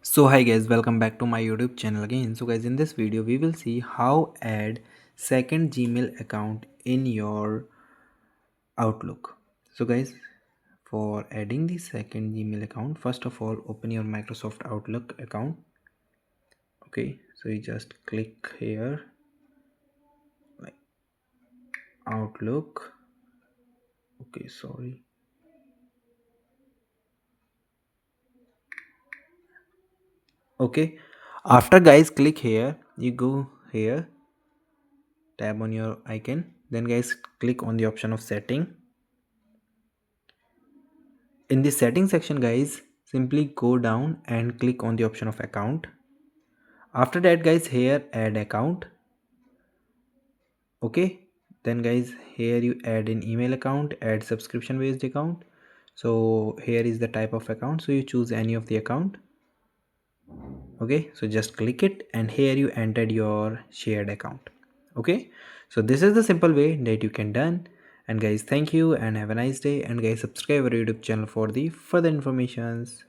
So hi guys, welcome back to my YouTube channel again. So guys, in this video we will see how add second Gmail account in your Outlook. So guys, for adding the second Gmail account, first of all open your Microsoft Outlook account. Okay, so you just click here like Outlook. Okay, sorry. Okay, after guys click here, you go here, tab on your icon, then guys click on the option of setting. In the settings section guys, simply go down and click on the option of account. After that guys, here add account. Okay, then guys here you add an email account, add subscription based account. So here is the type of account, so you choose any of the account. Okay, so just click it and here you entered your shared account. Okay, so this is the simple way that you can done. And guys, thank you and have a nice day, and guys subscribe our YouTube channel for the further informations.